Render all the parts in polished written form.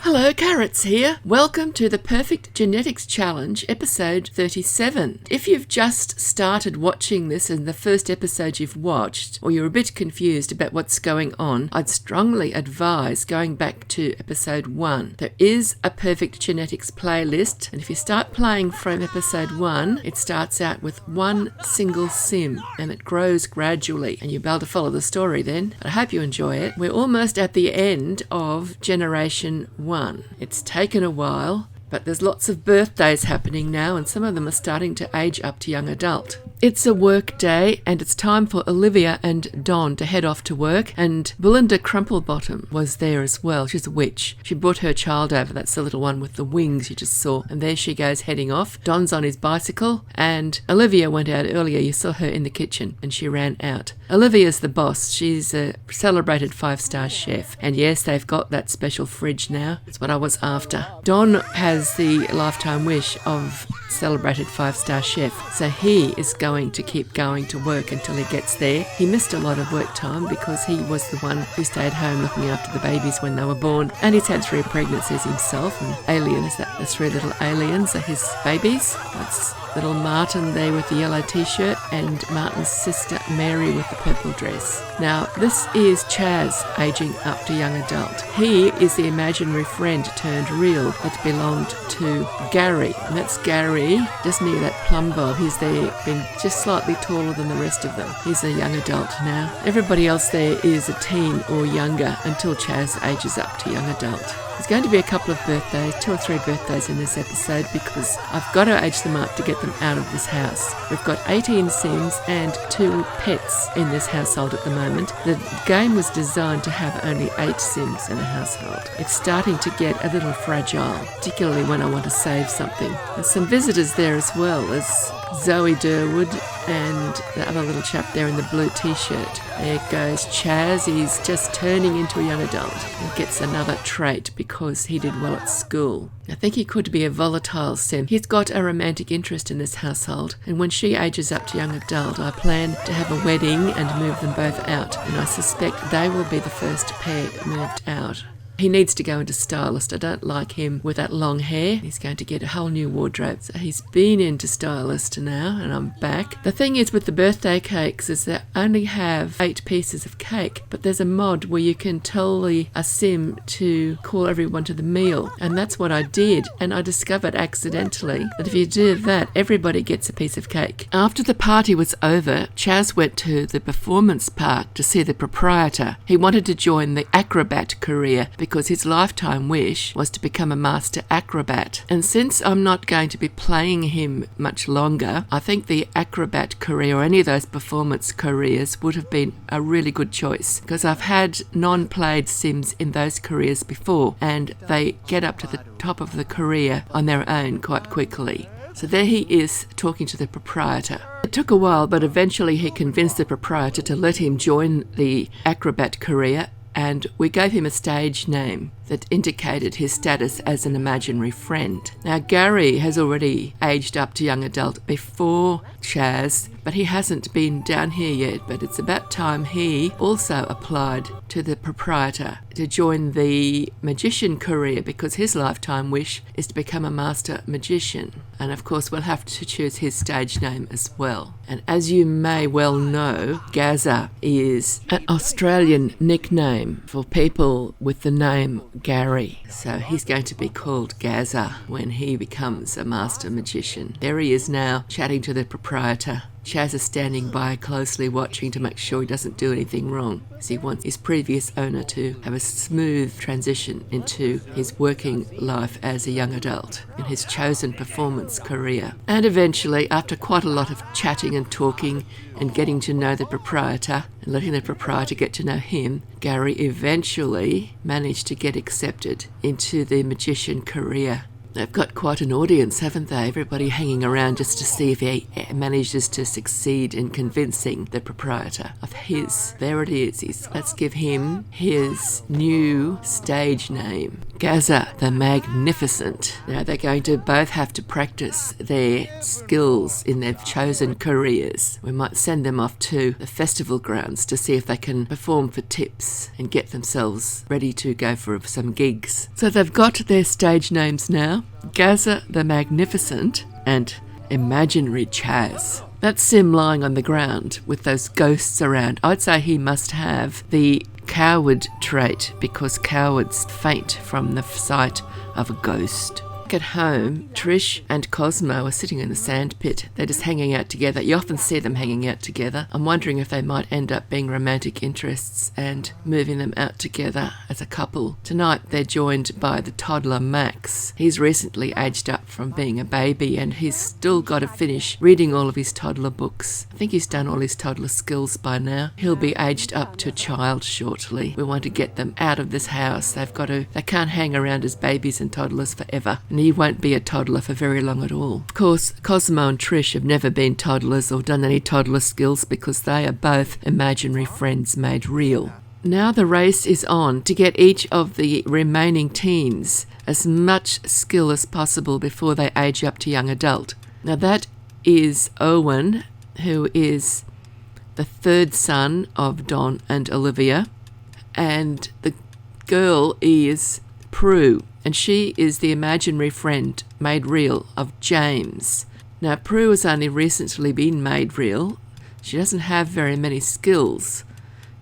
Hello, Carrots here. Welcome to the Perfect Genetics Challenge, episode 37. If you've just started watching this and the first episode you've watched, or you're a bit confused about what's going on, I'd strongly advise going back to episode 1. There is a Perfect Genetics playlist, and if you start playing from episode 1, it starts out with one single sim, and it grows gradually, and you'll be able to follow the story then. I hope you enjoy it. We're almost at the end of Generation 1. It's taken a while, but there's lots of birthdays happening now, and some of them are starting to age up to young adult. It's a work day, and it's time for Olivia and Don to head off to work, and Belinda Crumplebottom was there as well. She's a witch. She brought her child over. That's the little one with the wings you just saw, and there she goes heading off. Don's on his bicycle, and Olivia went out earlier. You saw her in the kitchen, and she ran out. Olivia's the boss. She's a celebrated 5-star chef, and yes, they've got that special fridge now. That's what I was after. Don has the lifetime wish of celebrated 5-star chef, so he is going to keep going to work until he gets there. He missed a lot of work time because he was the one who stayed home looking after the babies when they were born, and he's had 3 pregnancies himself, and aliens, the 3 little aliens are his babies. That's little Martin there with the yellow t-shirt, and Martin's sister Mary with the purple dress. Now, this is Chaz aging up to young adult. He is the imaginary friend turned real that belonged to Gary, and that's Gary just near that plumb bowl. He's there being just slightly taller than the rest of them. He's a young adult now. Everybody else there is a teen or younger until Chaz ages up to young adult. There's going to be a couple of birthdays, 2 or 3 birthdays in this episode, because I've got to age them up to get them out of this house. We've got 18 Sims and 2 pets in this household at the moment. The game was designed to have only 8 Sims in a household. It's starting to get a little fragile, particularly when I want to save something. There's some visitors there as well as Zoe Durwood and the other little chap there in the blue t-shirt. There goes Chaz. He's just turning into a young adult. He gets another trait because he did well at school. I think he could be a volatile sim. He's got a romantic interest in this household, and when she ages up to young adult, I plan to have a wedding and move them both out, and I suspect they will be the first pair moved out. He needs to go into stylist. I don't like him with that long hair. He's going to get a whole new wardrobe. So he's been into stylist now, and I'm back. The thing is with the birthday cakes is they only have 8 pieces of cake, but there's a mod where you can tell a sim to call everyone to the meal, and that's what I did, and I discovered accidentally that if you do that, everybody gets a piece of cake. After the party was over, Chaz went to the performance park to see the proprietor. He wanted to join the acrobat career because his lifetime wish was to become a master acrobat. And since I'm not going to be playing him much longer, I think the acrobat career or any of those performance careers would have been a really good choice, because I've had non-played Sims in those careers before, and they get up to the top of the career on their own quite quickly. So there he is talking to the proprietor. It took a while, but eventually he convinced the proprietor to let him join the acrobat career, and we gave him a stage name that indicated his status as an imaginary friend. Now, Gary has already aged up to young adult before Chaz, but he hasn't been down here yet, but it's about time he also applied to the proprietor to join the magician career, because his lifetime wish is to become a master magician. And of course, we'll have to choose his stage name as well. And as you may well know, Gazza is an Australian nickname for people with the name Gary. So he's going to be called Gazza when he becomes a master magician. There he is now, chatting to the proprietor. Chaz is standing by closely watching to make sure he doesn't do anything wrong, as he wants his previous owner to have a smooth transition into his working life as a young adult in his chosen performance career. And eventually, after quite a lot of chatting and talking and getting to know the proprietor and letting the proprietor get to know him, Gary eventually managed to get accepted into the magician career. They've got quite an audience, haven't they? Everybody hanging around just to see if he manages to succeed in convincing the proprietor of his. There it is. Let's give him his new stage name. Gaza the Magnificent. Now they're going to both have to practice their skills in their chosen careers. We might send them off to the festival grounds to see if they can perform for tips and get themselves ready to go for some gigs. So they've got their stage names now. Gaza the Magnificent and Imaginary Chaz. That's Sim lying on the ground with those ghosts around. I'd say he must have the coward trait because cowards faint from the sight of a ghost. At home, Trish and Cosmo are sitting in the sandpit. They're just hanging out together. You often see them hanging out together. I'm wondering if they might end up being romantic interests and moving them out together as a couple. Tonight they're joined by the toddler Max. He's recently aged up from being a baby and he's still got to finish reading all of his toddler books. I think he's done all his toddler skills by now. He'll be aged up to a child shortly. We want to get them out of this house. They can't hang around as babies and toddlers forever. And he won't be a toddler for very long at all. Of course, Cosmo and Trish have never been toddlers or done any toddler skills because they are both imaginary friends made real. Now the race is on to get each of the remaining teens as much skill as possible before they age up to young adult. Now that is Owen, who is the third son of Don and Olivia, and the girl is Prue, and she is the imaginary friend made real of James. Now, Prue has only recently been made real. She doesn't have very many skills,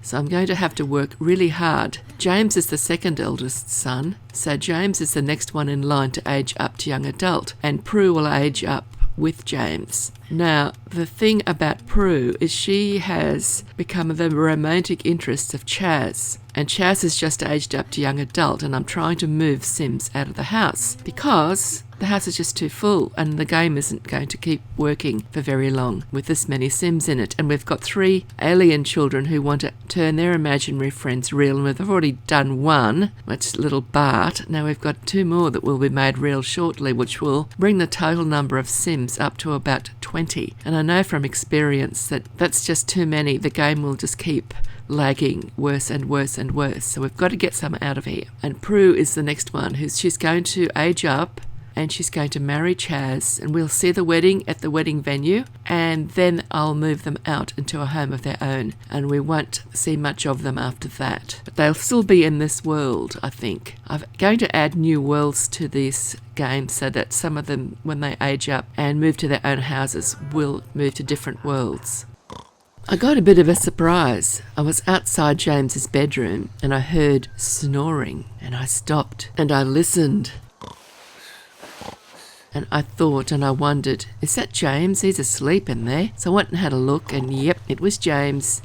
so I'm going to have to work really hard. James is the second eldest son, so James is the next one in line to age up to young adult, and Prue will age up with James. Now, the thing about Prue is she has become the romantic interest of Chaz, and Chaz has just aged up to young adult, and I'm trying to move Sims out of the house because the house is just too full and the game isn't going to keep working for very long with this many Sims in it. And we've got 3 alien children who want to turn their imaginary friends real, and we've already done one, that's little Bart. Now we've got 2 more that will be made real shortly, which will bring the total number of Sims up to about 20. And I know from experience that that's just too many. The game will just keep lagging worse and worse and worse. So we've got to get some out of here. And Prue is the next one. She's going to age up and she's going to marry Chaz, and we'll see the wedding at the wedding venue, and then I'll move them out into a home of their own, and we won't see much of them after that. But they'll still be in this world, I think. I'm going to add new worlds to this game so that some of them, when they age up and move to their own houses, will move to different worlds. I got a bit of a surprise. I was outside James's bedroom and I heard snoring, and I stopped and I listened. And I thought and I wondered, is that James? He's asleep in there. So I went and had a look, and yep, it was James.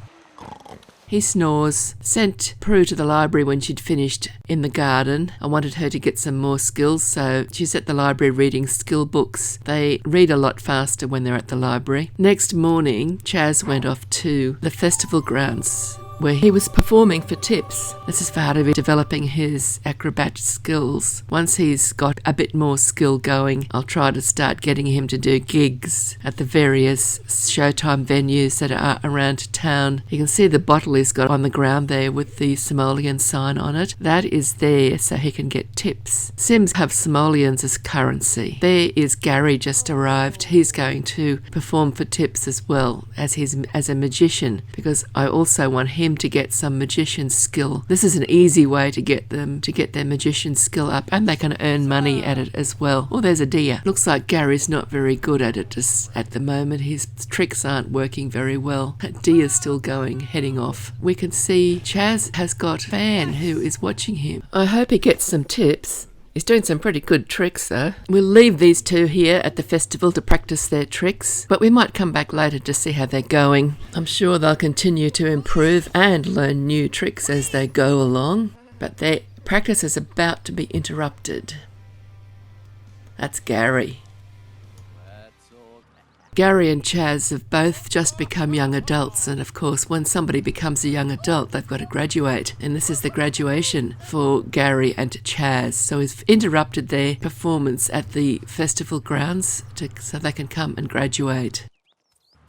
He snores. Sent Prue to the library when she'd finished in the garden. I wanted her to get some more skills, so she's at the library reading skill books. They read a lot faster when they're at the library. Next morning, Chaz went off to the festival grounds where he was performing for tips. This is part of developing his acrobat skills. Once he's got a bit more skill going, I'll try to start getting him to do gigs at the various Showtime venues that are around town. You can see the bottle he's got on the ground there with the simoleon sign on it. That is there so he can get tips. Sims have simoleons as currency. There is Gary, just arrived. He's going to perform for tips as well as a magician, because I also want him to get some magician skill. This is an easy way to get them to get their magician skill up, and they can earn money at it as well. Oh, there's a deer. Looks like Gary's not very good at it just at the moment. His tricks aren't working very well. That deer's still going, heading off. We can see Chaz has got a fan who is watching him. I hope he gets some tips. He's doing some pretty good tricks though. We'll leave these 2 here at the festival to practice their tricks, but we might come back later to see how they're going. I'm sure they'll continue to improve and learn new tricks as they go along, but their practice is about to be interrupted. That's Gary. Gary and Chaz have both just become young adults, and of course when somebody becomes a young adult they've got to graduate, and this is the graduation for Gary and Chaz. So we've interrupted their performance at the festival grounds so they can come and graduate.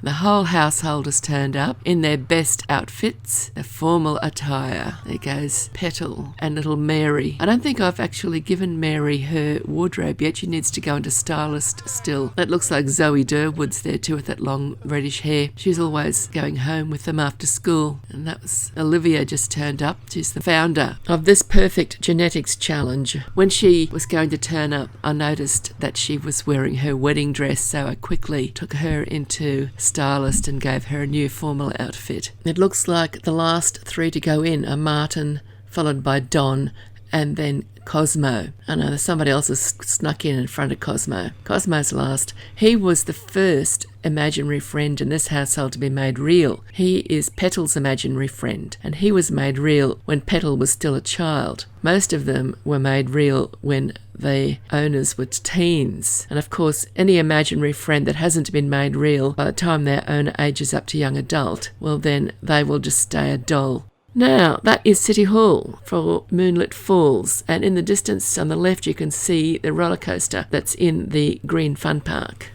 The whole household has turned up in their best outfits, their formal attire. There goes Petal and little Mary. I don't think I've actually given Mary her wardrobe yet. She needs to go into stylist still. That looks like Zoe Durwood's there too with that long reddish hair. She's always going home with them after school. And that was Olivia just turned up. She's the founder of this Perfect Genetics Challenge. When she was going to turn up, I noticed that she was wearing her wedding dress, so I quickly took her into stylist and gave her a new formal outfit. It looks like the last three to go in are Martin, followed by Don, and then Cosmo. I know there's somebody else has snuck in front of Cosmo. Cosmo's last. He was the first imaginary friend in this household to be made real. He is Petal's imaginary friend, and he was made real when Petal was still a child. Most of them were made real when the owners were teens. And of course, any imaginary friend that hasn't been made real by the time their owner ages up to young adult, well then they will just stay a doll. Now, that is City Hall for Moonlit Falls, and in the distance on the left you can see the roller coaster that's in the Green Fun Park.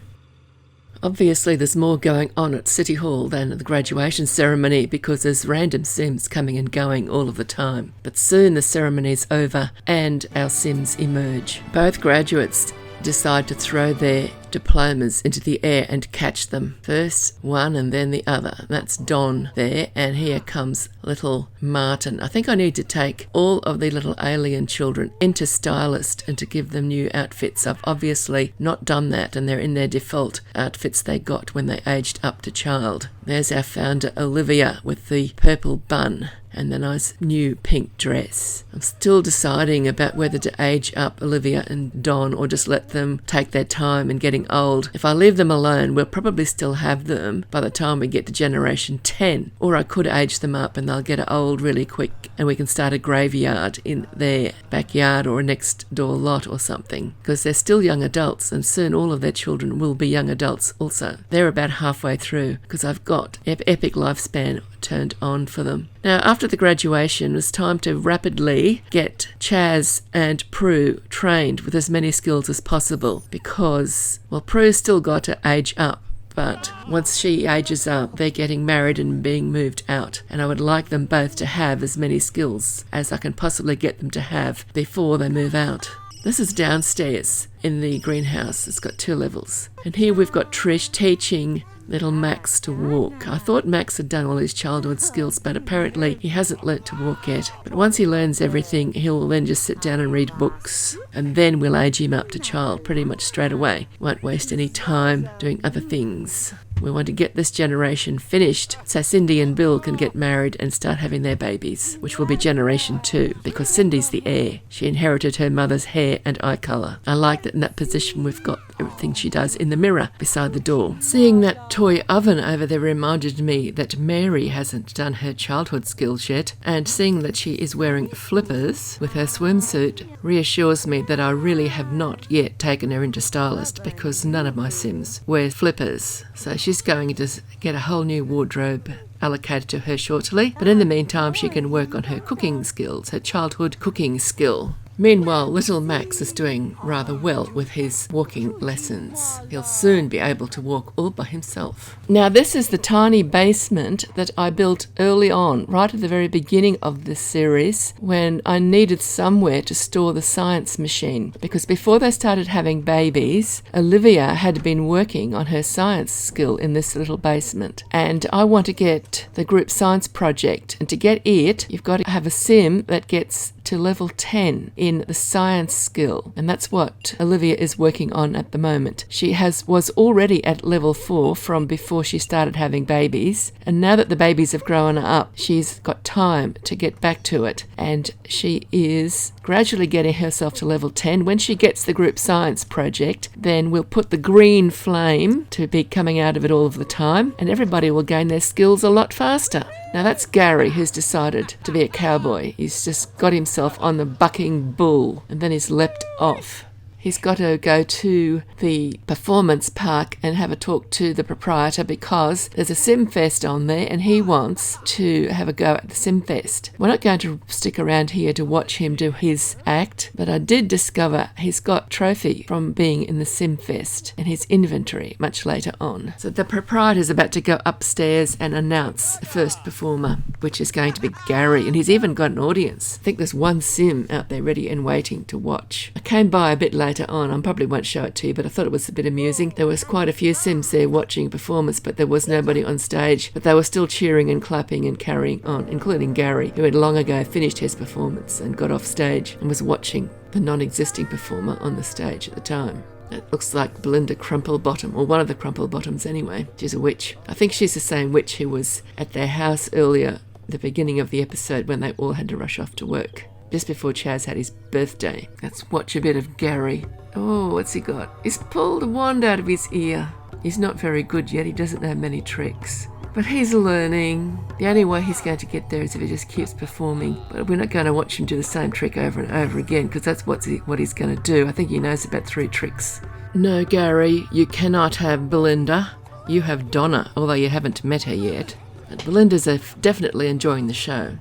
Obviously there's more going on at City Hall than at the graduation ceremony because there's random Sims coming and going all of the time. But soon the ceremony's over and our Sims emerge. Both graduates decide to throw their diplomas into the air and catch them. First one and then the other. That's Don there, and here comes little Martin. I think I need to take all of the little alien children into stylist and to give them new outfits. I've obviously not done that, and they're in their default outfits they got when they aged up to child. There's our founder Olivia with the purple bun and the nice new pink dress. I'm still deciding about whether to age up Olivia and Don or just let them take their time and getting old. If I leave them alone, we'll probably still have them by the time we get to generation 10. Or I could age them up and they'll get old really quick and we can start a graveyard in their backyard or a next door lot or something. Because they're still young adults and soon all of their children will be young adults also. They're about halfway through because I've got epic lifespan turned on for them. Now, after the graduation, it was time to rapidly get Chaz and Prue trained with as many skills as possible because, well, Prue's still got to age up, but once she ages up, they're getting married and being moved out, and I would like them both to have as many skills as I can possibly get them to have before they move out. This is downstairs in the greenhouse. It's got 2 levels. And here we've got Trish teaching little Max to walk. I thought Max had done all his childhood skills, but apparently he hasn't learnt to walk yet. But once he learns everything, he'll then just sit down and read books, and then we'll age him up to child pretty much straight away. Won't waste any time doing other things. We want to get this generation finished so Cindy and Bill can get married and start having their babies, which will be generation 2, because Cindy's the heir. She inherited her mother's hair and eye colour. I like that in that position we've got everything she does in the mirror beside the door. Seeing that toy oven over there reminded me that Mary hasn't done her childhood skills yet, and seeing that she is wearing flippers with her swimsuit reassures me that I really have not yet taken her into stylist because none of my Sims wear flippers. So she's going to get a whole new wardrobe allocated to her shortly, but in the meantime she can work on her cooking skills, her childhood cooking skill. Meanwhile, little Max is doing rather well with his walking lessons. He'll soon be able to walk all by himself. Now, this is the tiny basement that I built early on, right at the very beginning of this series, when I needed somewhere to store the science machine. Because before they started having babies, Olivia had been working on her science skill in this little basement. And I want to get the group science project. And to get it, you've got to have a sim that gets to level 10 in the science skill, and that's what Olivia is working on at the moment. She was already at level 4 from before she started having babies, and now that the babies have grown up, she's got time to get back to it, and she is gradually getting herself to level 10. When she gets the group science project, then we'll put the green flame to be coming out of it all of the time, and everybody will gain their skills a lot faster. Now that's Gary, who's decided to be a cowboy. He's just got himself on the bucking bull and then he's leapt off. he's got to go to the performance park and have a talk to the proprietor because there's a SimFest on there and he wants to have a go at the SimFest. We're not going to stick around here to watch him do his act, but I did discover he's got trophy from being in the SimFest in his inventory much later on. So the proprietor's about to go upstairs and announce the first performer, which is going to be Gary, and he's even got an audience. I think there's one sim out there ready and waiting to watch. I came by a bit later on. I probably won't show it to you, but I thought it was a bit amusing. There was quite a few sims there watching performance, but there was nobody on stage, but they were still cheering and clapping and carrying on, including Gary, who had long ago finished his performance and got off stage and was watching the non-existing performer on the stage at the time. It looks like Belinda Crumplebottom, or one of the Crumplebottoms anyway. She's a witch. I think she's the same witch who was at their house earlier, the beginning of the episode, when they all had to rush off to work, just before Chaz had his birthday. Let's watch a bit of Gary. Oh, what's he got? He's pulled a wand out of his ear. He's not very good yet. He doesn't know many tricks. But he's learning. The only way he's going to get there is if he just keeps performing. But we're not going to watch him do the same trick over and over again, because that's what he's going to do. I think he knows about 3 tricks. No, Gary, you cannot have Belinda. You have Donna, although you haven't met her yet. And Belinda's definitely enjoying the show.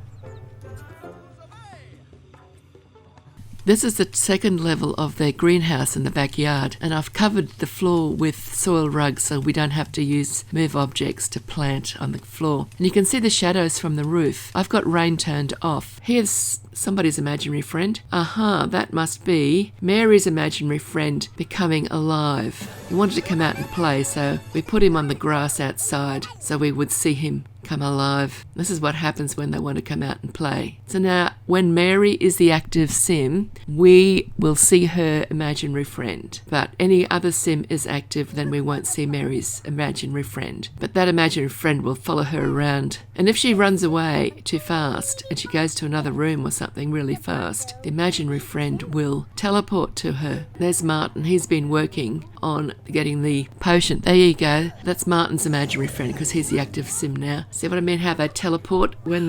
This is the second level of their greenhouse in the backyard, and I've covered the floor with soil rugs so we don't have to move objects to plant on the floor. And you can see the shadows from the roof. I've got rain turned off. Here's somebody's imaginary friend. Aha, that must be Mary's imaginary friend becoming alive. He wanted to come out and play, so we put him on the grass outside so we would see him come alive. This is what happens when they want to come out and play. So now, when Mary is the active sim, we will see her imaginary friend. But any other sim is active, then we won't see Mary's imaginary friend. But that imaginary friend will follow her around. And if she runs away too fast and she goes to another room or something really fast, the imaginary friend will teleport to her. There's Martin. He's been working on getting the potion. There you go. That's Martin's imaginary friend because he's the active sim now. See what I mean? How they teleport when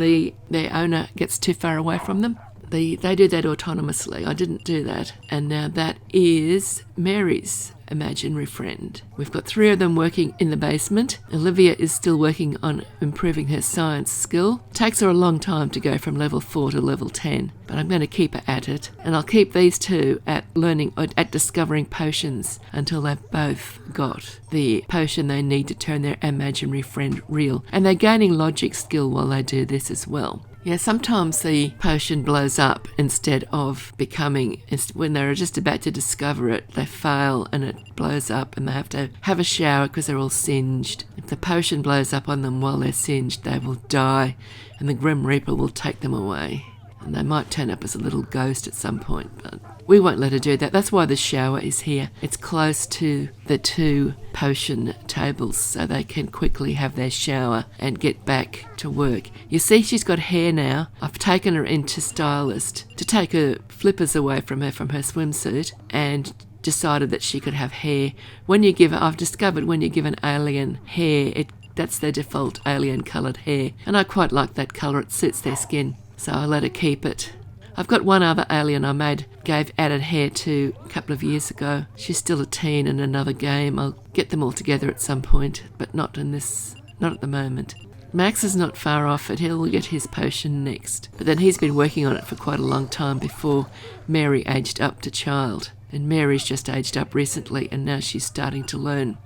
their owner gets too far away from them? They do that autonomously. I didn't do that. And now that is Mary's imaginary friend. We've got 3 of them working in the basement. Olivia is still working on improving her science skill. It takes her a long time to go from level 4 to level 10, but I'm going to keep her at it. And I'll keep these 2 at learning, at discovering potions until they've both got the potion they need to turn their imaginary friend real. And they're gaining logic skill while they do this as well. Yeah, sometimes the potion blows up instead of becoming, when they're just about to discover it, they fail and it blows up and they have to have a shower because they're all singed. If the potion blows up on them while they're singed, they will die and the Grim Reaper will take them away. And they might turn up as a little ghost at some point, but we won't let her do that. That's why the shower is here. It's close to the 2 potion tables so they can quickly have their shower and get back to work. You see she's got hair now. I've taken her into Stylist to take her flippers away from her swimsuit and decided that she could have hair. I've discovered when you give an alien hair, that's their default alien coloured hair. And I quite like that colour. It suits their skin. So I let her keep it. I've got one other alien I gave added hair to a couple of years ago. She's still a teen in another game. I'll get them all together at some point, but not at the moment. Max is not far off it. He'll get his potion next. But then he's been working on it for quite a long time before Mary aged up to child. And Mary's just aged up recently and now she's starting to learn.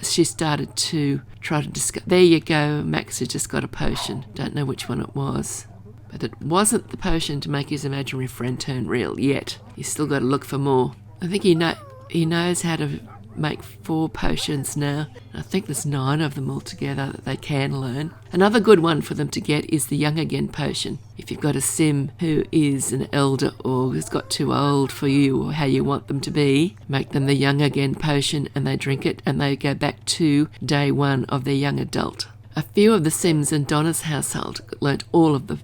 She started to try to discover. There you go, Max has just got a potion. Don't know which one it was. But it wasn't the potion to make his imaginary friend turn real yet. He's still got to look for more. I think he knows how to make 4 potions now. I think there's 9 of them altogether that they can learn. Another good one for them to get is the Young Again potion. If you've got a sim who is an elder or has got too old for you or how you want them to be, make them the Young Again potion and they drink it and they go back to day 1 of their young adult. A few of the sims in Donna's household learnt all of the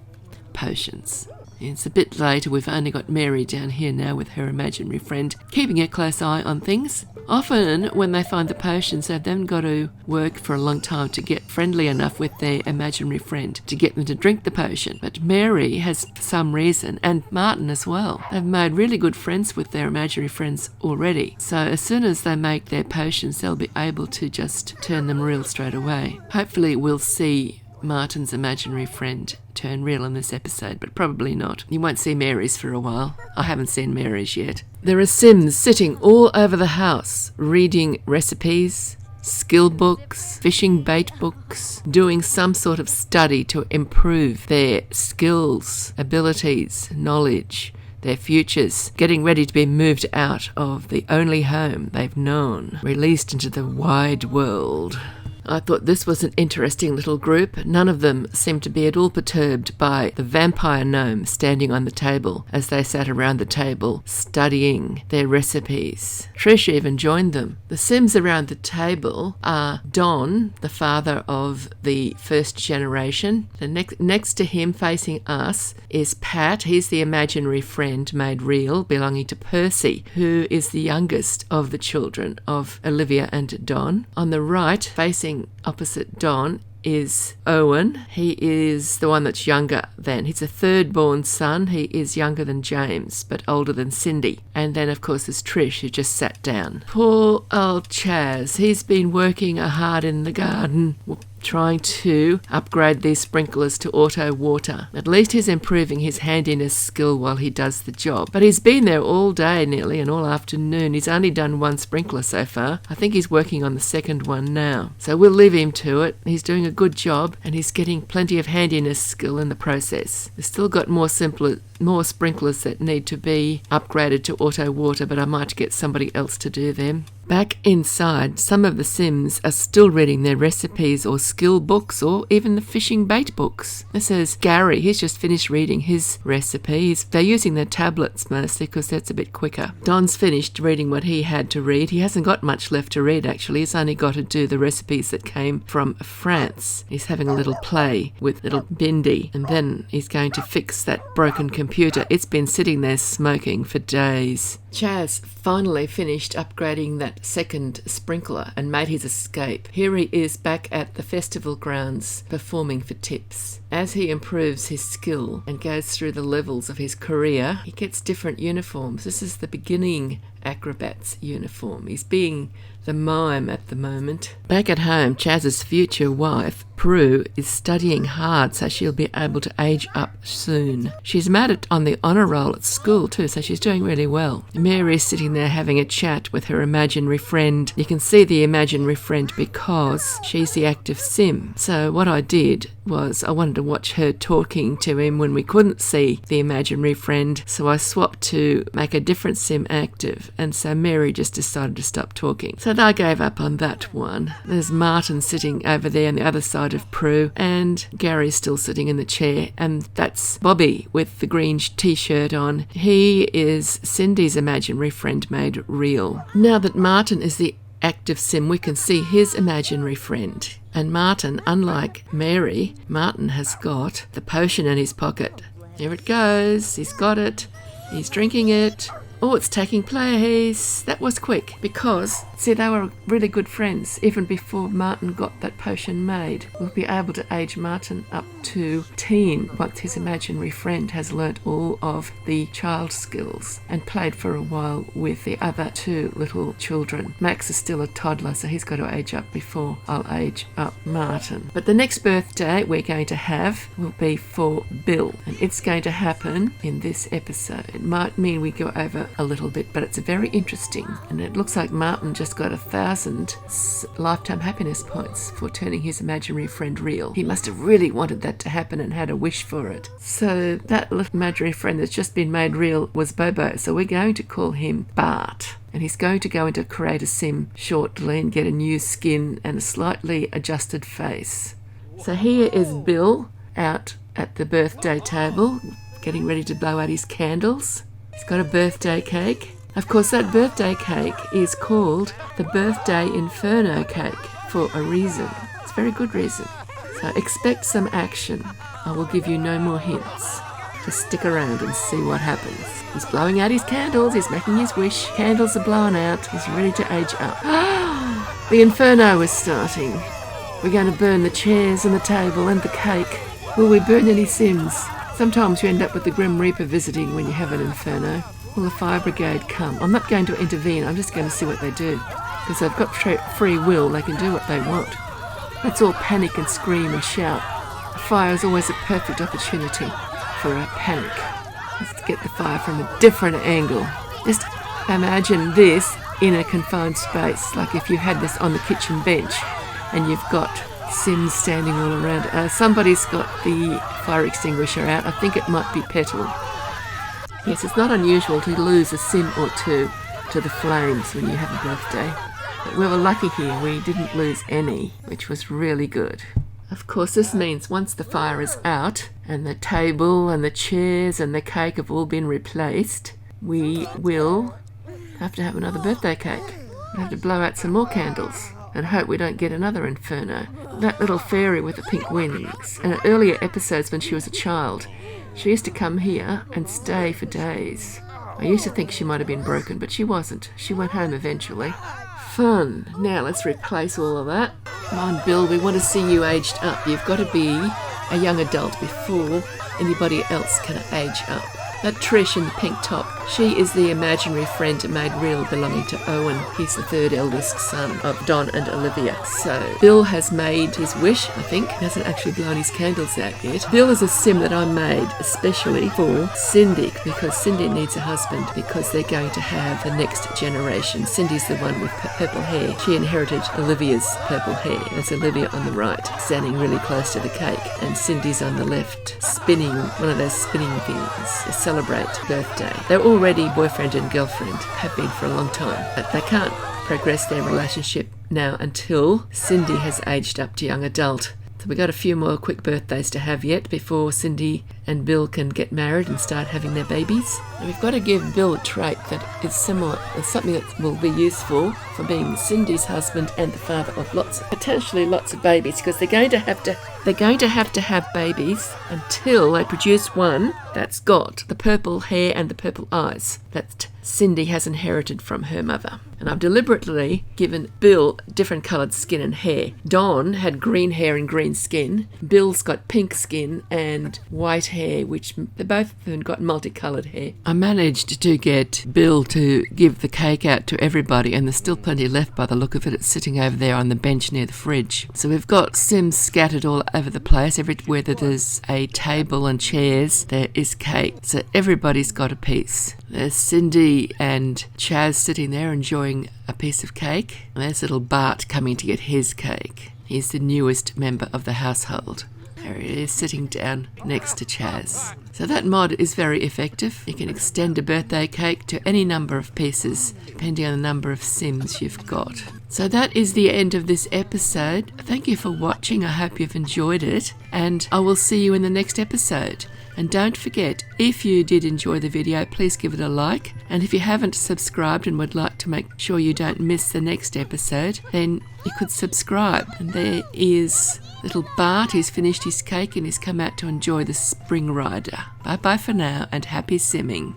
potions. It's a bit later. We've only got Mary down here now with her imaginary friend, keeping a close eye on things. Often when they find the potions, they've then got to work for a long time to get friendly enough with their imaginary friend to get them to drink the potion. But Mary has some reason, and Martin as well. They've made really good friends with their imaginary friends already. So as soon as they make their potions, they'll be able to just turn them real straight away. Hopefully we'll see Martin's imaginary friend turn real in this episode, but probably not. You won't see Mary's for a while. I haven't seen Mary's yet. There are Sims sitting all over the house, reading recipes, skill books, fishing bait books, doing some sort of study to improve their skills, abilities, knowledge, their futures, getting ready to be moved out of the only home they've known, released into the wide world. I thought this was an interesting little group. None of them seemed to be at all perturbed by the vampire gnome standing on the table as they sat around the table studying their recipes. Trish even joined them. The Sims around the table are Don, the father of the first generation. Next to him, facing us, is Pat. He's the imaginary friend made real, belonging to Percy, who is the youngest of the children of Olivia and Don. On the right, facing opposite Don, is Owen. He is the one that's younger than. He's a third born son. He is younger than James, but older than Cindy. And then, of course, there's Trish, who just sat down. Poor old Chaz. He's been working hard in the garden, trying to upgrade these sprinklers to auto water. At least he's improving his handiness skill while he does the job. But he's been there all day nearly and all afternoon. He's only done one sprinkler so far. I think he's working on the second one now. So we'll leave him to it. He's doing a good job and he's getting plenty of handiness skill in the process. We've still got more sprinklers that need to be upgraded to auto water, but I might get somebody else to do them. Back inside, some of the Sims are still reading their recipes or skill books or even the fishing bait books. This is Gary. He's just finished reading his recipes. They're using their tablets mostly because that's a bit quicker. Don's finished reading what he had to read. He hasn't got much left to read, actually. He's only got to do the recipes that came from France. He's having a little play with little Bindi, and then he's going to fix that broken computer. It's been sitting there smoking for days. Chaz finally finished upgrading that second sprinkler and made his escape. Here he is back at the festival grounds performing for tips. As he improves his skill and goes through the levels of his career, he gets different uniforms. This is the beginning acrobat's uniform. He's being the mime at the moment. Back at home, Chaz's future wife, Prue, is studying hard so she'll be able to age up soon. She's made it on the honour roll at school too, so she's doing really well. Mary's sitting there having a chat with her imaginary friend. You can see the imaginary friend because she's the active sim. So what I did was I wanted to watch her talking to him when we couldn't see the imaginary friend, so I swapped to make a different sim active, and so Mary just decided to stop talking. So I gave up on that one. There's Martin sitting over there on the other side of Prue, and Gary's still sitting in the chair, and that's Bobby with the green t-shirt on. He is Cindy's imaginary friend made real. Now that Martin is the active sim, we can see his imaginary friend. And Martin, unlike Mary, Martin has got the potion in his pocket. Here it goes. He's got it. He's drinking it. Oh, it's taking place. That was quick because, see, they were really good friends even before Martin got that potion made. We'll be able to age Martin up to teen once his imaginary friend has learnt all of the child skills and played for a while with the other two little children. Max is still a toddler, so he's got to age up before I'll age up Martin. But the next birthday we're going to have will be for Bill, and it's going to happen in this episode. It might mean we go over a little bit, but it's very interesting, and it looks like Martin just got 1,000 lifetime happiness points for turning his imaginary friend real. He must have really wanted that to happen and had a wish for it. So that little imaginary friend that's just been made real was Bobo, so we're going to call him Bart, and he's going to go into Create a Sim shortly and get a new skin and a slightly adjusted face. So here is Bill out at the birthday table getting ready to blow out his candles. He's got a birthday cake. Of course, that birthday cake is called the Birthday Inferno cake for a reason. It's a very good reason. So expect some action. I will give you no more hints. Just stick around and see what happens. He's blowing out his candles. He's making his wish. Candles are blown out. He's ready to age up. The Inferno is starting. We're going to burn the chairs and the table and the cake. Will we burn any Sims? Sometimes you end up with the Grim Reaper visiting when you have an Inferno. Will the fire brigade come? I'm not going to intervene. I'm just going to see what they do. Because they've got free will. They can do what they want. Let's all panic and scream and shout. Fire is always a perfect opportunity for a panic. Let's get the fire from a different angle. Just imagine this in a confined space, like if you had this on the kitchen bench and you've got Sims standing all around. Somebody's got the fire extinguisher out. I think it might be Petal. Yes, it's not unusual to lose a Sim or two to the flames when you have a birthday. But we were lucky here. We didn't lose any, which was really good. Of course, this means once the fire is out and the table and the chairs and the cake have all been replaced, we will have to have another birthday cake. We'll have to blow out some more candles and hope we don't get another Inferno. That little fairy with the pink wings, in earlier episodes when she was a child, she used to come here and stay for days. I used to think she might have been broken, but she wasn't. She went home eventually. Fun. Now let's replace all of that. Come on, Bill, we want to see you aged up. You've got to be a young adult before anybody else can age up. That Trish in the pink top, she is the imaginary friend made real belonging to Owen. He's the third eldest son of Don and Olivia. So Bill has made his wish, I think. He hasn't actually blown his candles out yet. Bill is a Sim that I made especially for Cindy, because Cindy needs a husband, because they're going to have the next generation. Cindy's the one with purple hair. She inherited Olivia's purple hair. That's Olivia on the right, standing really close to the cake, and Cindy's on the left, spinning one of those spinning things to celebrate birthday. They're already boyfriend and girlfriend, have been for a long time, but they can't progress their relationship now until Cindy has aged up to young adult. So we've got a few more quick birthdays to have yet before Cindy and Bill can get married and start having their babies. And we've got to give Bill a trait that is similar, something that will be useful for being Cindy's husband and the father of potentially lots of babies, because they're going to have to have babies until they produce one that's got the purple hair and the purple eyes that Cindy has inherited from her mother. And I've deliberately given Bill different coloured skin and hair. Don had green hair and green skin. Bill's got pink skin and white hair, which they both have got multicoloured hair. I managed to get Bill to give the cake out to everybody, and there's still plenty left by the look of it. It's sitting over there on the bench near the fridge. So we've got Sims scattered all over the place. Everywhere that there's a table and chairs, there is cake. So everybody's got a piece. There's Cindy and Chaz sitting there enjoying a piece of cake. And there's little Bart coming to get his cake. He's the newest member of the household. There he is, sitting down next to Chaz. So that mod is very effective. You can extend a birthday cake to any number of pieces, depending on the number of Sims you've got. So that is the end of this episode. Thank you for watching. I hope you've enjoyed it, and I will see you in the next episode. And don't forget, if you did enjoy the video, please give it a like. And if you haven't subscribed and would like to make sure you don't miss the next episode, then you could subscribe. And there is little Bart. He's finished his cake and he's come out to enjoy the spring rider. Bye bye for now, and happy simming.